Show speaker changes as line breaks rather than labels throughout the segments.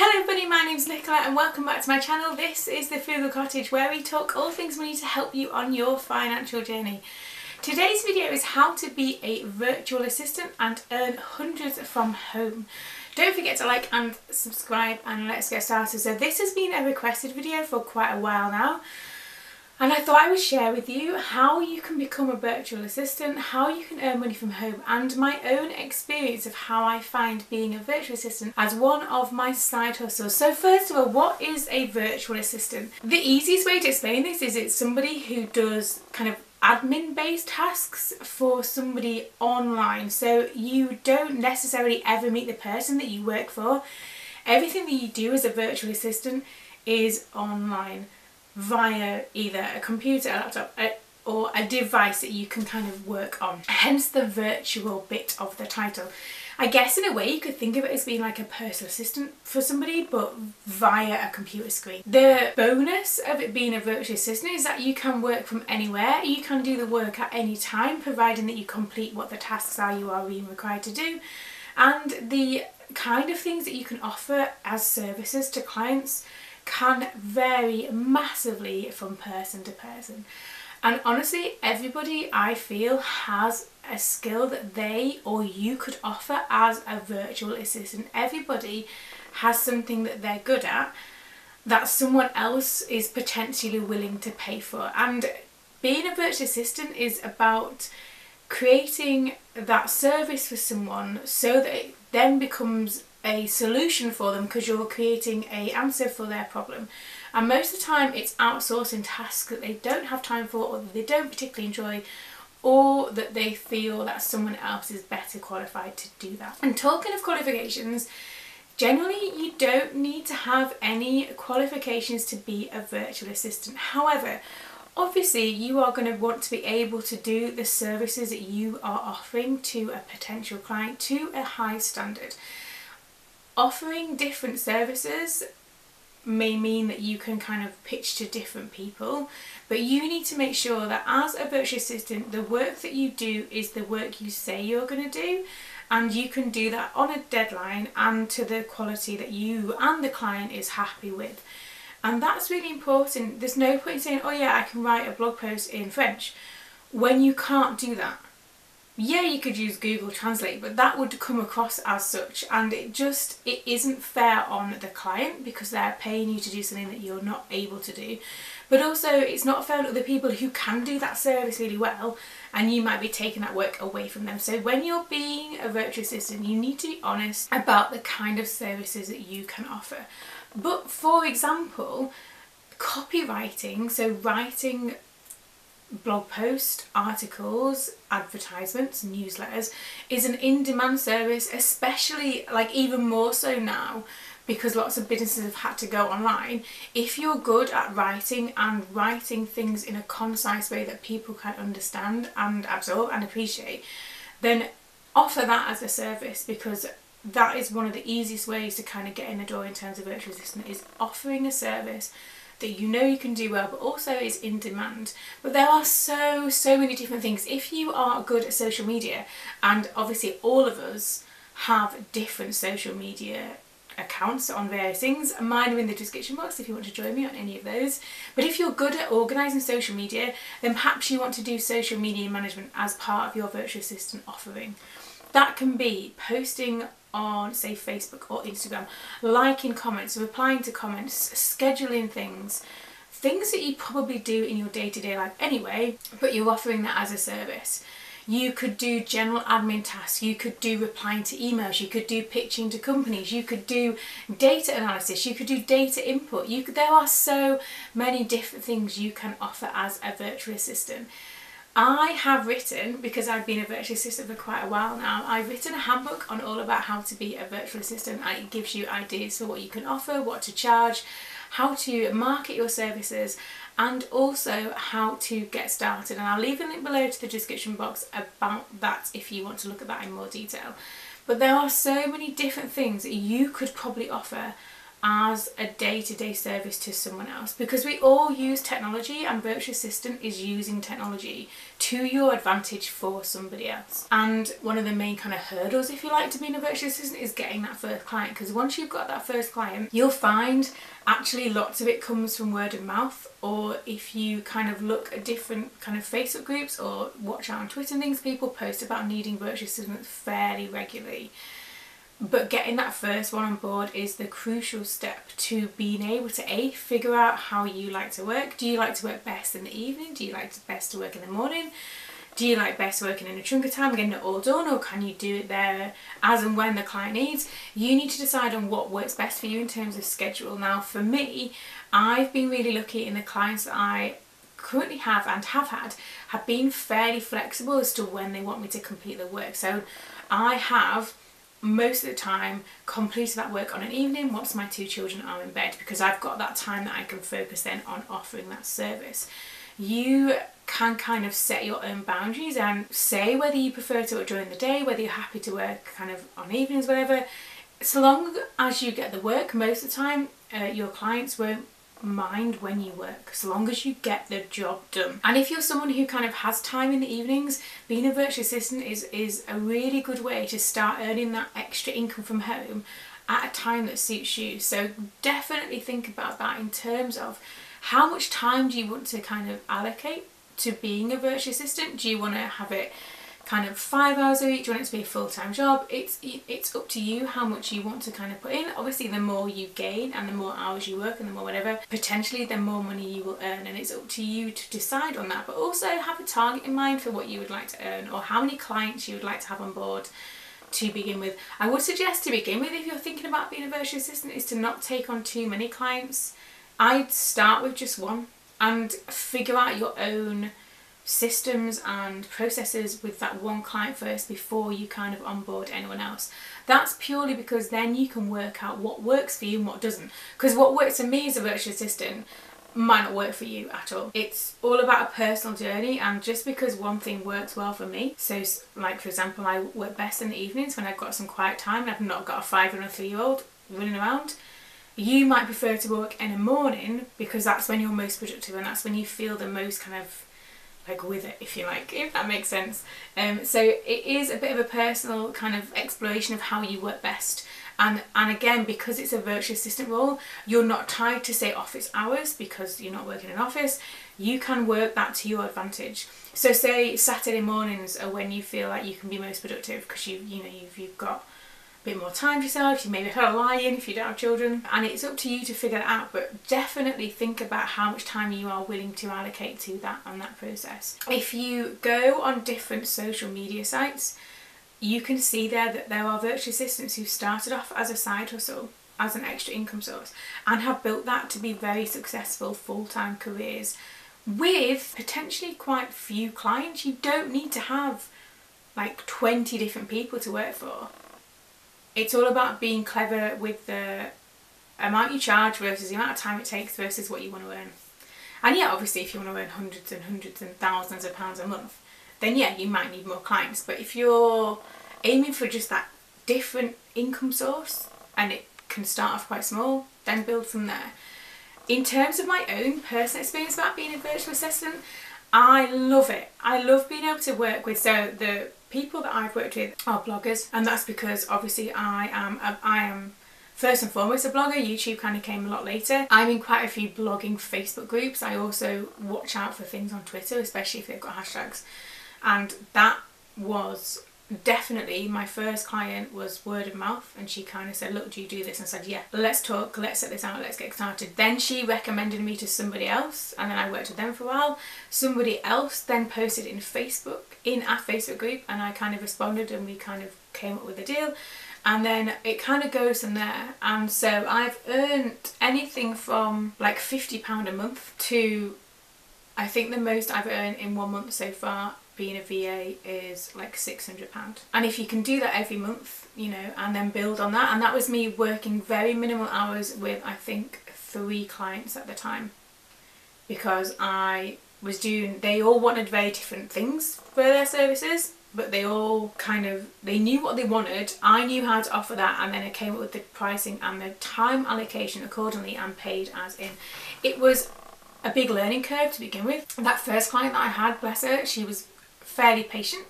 Hello everybody, my name's Nicola and welcome back to my channel. This is the Frugal Cottage, where we talk all things money to help you on your financial journey. Today's video is how to be a virtual assistant and earn hundreds from home. Don't forget to like and subscribe, and let's get started. So this has been a requested video for quite a while now, and I thought I would share with you how you can become a virtual assistant, how you can earn money from home, and my own experience of how I find being a virtual assistant as one of my side hustles. So first of all, what is a virtual assistant? The easiest way to explain this is it's somebody who does kind of admin based tasks for somebody online. So you don't necessarily ever meet the person that you work for. Everything that you do as a virtual assistant is online, via either a computer, a laptop, or a device that you can kind of work on. Hence the virtual bit of the title. I guess in a way you could think of it as being like a personal assistant for somebody, but via a computer screen. The bonus of it being a virtual assistant is that you can work from anywhere. You can do the work at any time, providing that you complete what the tasks are you are being required to do. And the kind of things that you can offer as services to clients can vary massively from person to person. And honestly, everybody I feel has a skill that they or you could offer as a virtual assistant. Everybody has something that they're good at that someone else is potentially willing to pay for. And being a virtual assistant is about creating that service for someone so that it then becomes a solution for them, because you're creating an answer for their problem. And most of the time it's outsourcing tasks that they don't have time for, or that they don't particularly enjoy, or that they feel that someone else is better qualified to do that. And talking of qualifications, generally you don't need to have any qualifications to be a virtual assistant. However, obviously you are going to want to be able to do the services that you are offering to a potential client to a high standard. Offering different services may mean that you can kind of pitch to different people, but you need to make sure that as a virtual assistant, the work that you do is the work you say you're going to do, and you can do that on a deadline and to the quality that you and the client is happy with. And that's really important. There's no point in saying, oh yeah, I can write a blog post in French, when you can't do that. Yeah, you could use Google Translate, but that would come across as such, and it isn't fair on the client, because they're paying you to do something that you're not able to do. But also it's not fair on other people who can do that service really well, and you might be taking that work away from them. So when you're being a virtual assistant, you need to be honest about the kind of services that you can offer. But for example, copywriting, so writing blog posts, articles, advertisements, newsletters, is an in-demand service, especially like even more so now, because lots of businesses have had to go online. If you're good at writing and writing things in a concise way that people can understand and absorb and appreciate, then offer that as a service, because that is one of the easiest ways to kind of get in the door in terms of virtual assistant, is offering a service that you know you can do well, but also is in demand. But there are so many different things. If you are good at social media, and obviously all of us have different social media accounts on various things, mine are in the description box if you want to join me on any of those. But if you're good at organising social media, then perhaps you want to do social media management as part of your virtual assistant offering. That can be posting on, say, Facebook or Instagram, liking comments, replying to comments, scheduling things that you probably do in your day-to-day life anyway, but you're offering that as a service. You could do general admin tasks, you could do replying to emails, you could do pitching to companies, you could do data analysis, you could do data input. There are so many different things you can offer as a virtual assistant. I have written, because I've been a virtual assistant for quite a while now, I've written a handbook on all about how to be a virtual assistant. It gives you ideas for what you can offer, what to charge, how to market your services, and also how to get started. And I'll leave a link below to the description box about that if you want to look at that in more detail. But there are so many different things that you could probably offer as a day-to-day service to someone else, because we all use technology, and virtual assistant is using technology to your advantage for somebody else. And one of the main kind of hurdles, if you like, to being a virtual assistant is getting that first client, because once you've got that first client, you'll find actually lots of it comes from word of mouth, or if you kind of look at different kind of Facebook groups or watch out on Twitter and things, people post about needing virtual assistants fairly regularly. But getting that first one on board is the crucial step to being able to figure out how you like to work. Do you like to work best in the evening? Do you like best to work in the morning? Do you like best working in a chunk of time, getting it all done, or can you do it there as and when the client needs? You need to decide on what works best for you in terms of schedule. Now for me, I've been really lucky in the clients that I currently have and have been fairly flexible as to when they want me to complete the work. So I have most of the time completed that work on an evening once my 2 children are in bed, because I've got that time that I can focus then on offering that service. You can kind of set your own boundaries and say whether you prefer to work during the day, whether you're happy to work kind of on evenings, whatever. So long as you get the work, most of the time your clients won't mind when you work, so long as you get the job done. And if you're someone who kind of has time in the evenings, being a virtual assistant is a really good way to start earning that extra income from home at a time that suits you. So definitely think about that in terms of how much time do you want to kind of allocate to being a virtual assistant. Do you want to have it kind of 5 hours a week? Do you want it to be a full-time job? It's up to you how much you want to kind of put in. Obviously the more you gain and the more hours you work and the more whatever, potentially the more money you will earn, and it's up to you to decide on that. But also have a target in mind for what you would like to earn, or how many clients you would like to have on board to begin with. I would suggest to begin with, if you're thinking about being a virtual assistant, is to not take on too many clients. I'd start with just one and figure out your own systems and processes with that one client first before you kind of onboard anyone else. That's purely because then you can work out what works for you and what doesn't. Because what works for me as a virtual assistant might not work for you at all. It's all about a personal journey, and just because one thing works well for me, so like for example, I work best in the evenings when I've got some quiet time and I've not got a 5 and a 3-year-old running around. You might prefer to work in the morning because that's when you're most productive and that's when you feel the most kind of like with it, if you like, if that makes sense. So it is a bit of a personal kind of exploration of how you work best. And again, because it's a virtual assistant role, you're not tied to say office hours because you're not working in an office. You can work that to your advantage. So say Saturday mornings are when you feel like you can be most productive because you've got a bit more time to yourself, you maybe had a lie-in if you don't have children, and it's up to you to figure that out. But definitely think about how much time you are willing to allocate to that and that process. If you go on different social media sites, you can see there that there are virtual assistants who started off as a side hustle, as an extra income source, and have built that to be very successful full-time careers with potentially quite few clients. You don't need to have like 20 different people to work for. It's all about being clever with the amount you charge versus the amount of time it takes versus what you want to earn. And yeah, obviously if you want to earn hundreds and thousands of pounds a month, then yeah, you might need more clients. But if you're aiming for just that different income source and it can start off quite small, then build from there. In terms of my own personal experience about being a virtual assistant, I love it. I love being able to work with, so the people that I've worked with are bloggers, and that's because obviously I am first and foremost a blogger. YouTube kind of came a lot later. I'm in quite a few blogging Facebook groups. I also watch out for things on Twitter, especially if they've got hashtags, and that was definitely my first client was word of mouth, and she kind of said, look, do you do this? And I said, yeah, let's talk, let's set this out, let's get started. Then she recommended me to somebody else, and then I worked with them for a while. Somebody else then posted in Facebook, in our Facebook group, and I kind of responded and we kind of came up with a deal, and then it kind of goes from there. And so I've earned anything from like £50 a month to, I think the most I've earned in 1 month so far being a VA is like £600. And if you can do that every month, you know, and then build on that, and that was me working very minimal hours with I think 3 clients at the time, because I was doing, they all wanted very different things for their services, but they all they knew what they wanted. I knew how to offer that, and then I came up with the pricing and the time allocation accordingly and paid as in. It was a big learning curve to begin with. That first client that I had, bless her, she was fairly patient,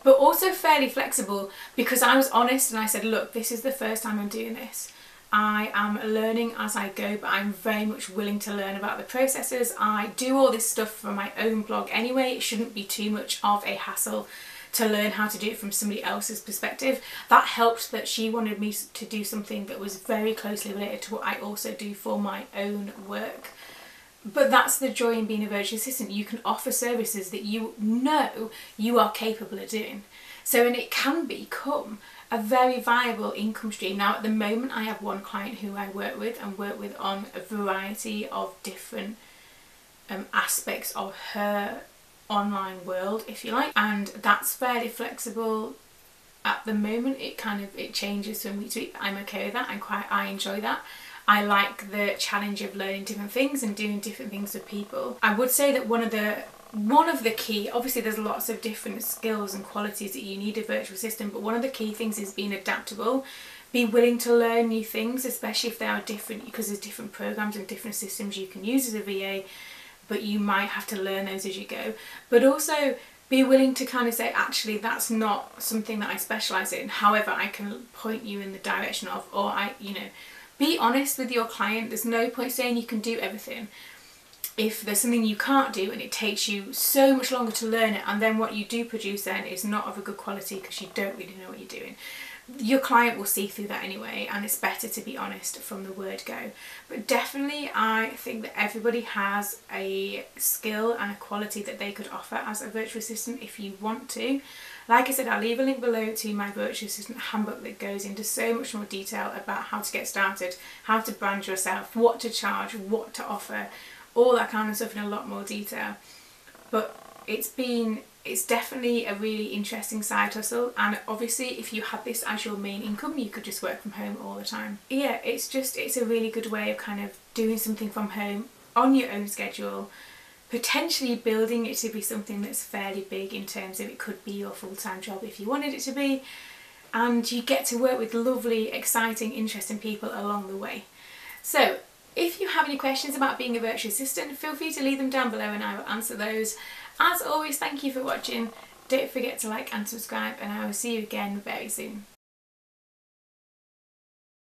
but also fairly flexible, because I was honest and I said, look, this is the first time I'm doing this. I am learning as I go, but I'm very much willing to learn about the processes. I do all this stuff for my own blog anyway. It shouldn't be too much of a hassle to learn how to do it from somebody else's perspective. That helped that she wanted me to do something that was very closely related to what I also do for my own work. But that's the joy in being a virtual assistant. You can offer services that you know you are capable of doing. So, and it can become a very viable income stream. Now at the moment I have one client who I work with on a variety of different aspects of her online world, if you like, and that's fairly flexible at the moment. It changes from week to week, but I'm okay with that. I enjoy that. I like the challenge of learning different things and doing different things with people. I would say that one of the key, obviously there's lots of different skills and qualities that you need a virtual assistant, but one of the key things is being adaptable. Be willing to learn new things, especially if they are different, because there's different programs and different systems you can use as a VA, but you might have to learn those as you go. But also be willing to kind of say, actually that's not something that I specialise in, however I can point you in the direction of, or be honest with your client. There's no point saying you can do everything if there's something you can't do and it takes you so much longer to learn it, and then what you do produce then is not of a good quality because you don't really know what you're doing. Your client will see through that anyway, and it's better to be honest from the word go. But definitely I think that everybody has a skill and a quality that they could offer as a virtual assistant if you want to. Like I said, I'll leave a link below to my virtual assistant handbook that goes into so much more detail about how to get started, how to brand yourself, what to charge, what to offer, all that kind of stuff in a lot more detail. But it's definitely a really interesting side hustle, and obviously if you had this as your main income you could just work from home all the time. Yeah, it's a really good way of kind of doing something from home on your own schedule, potentially building it to be something that's fairly big in terms of it could be your full-time job if you wanted it to be, and you get to work with lovely, exciting, interesting people along the way. So if you have any questions about being a virtual assistant, feel free to leave them down below and I will answer those. As always, thank you for watching. Don't forget to like and subscribe, and I will see you again very soon.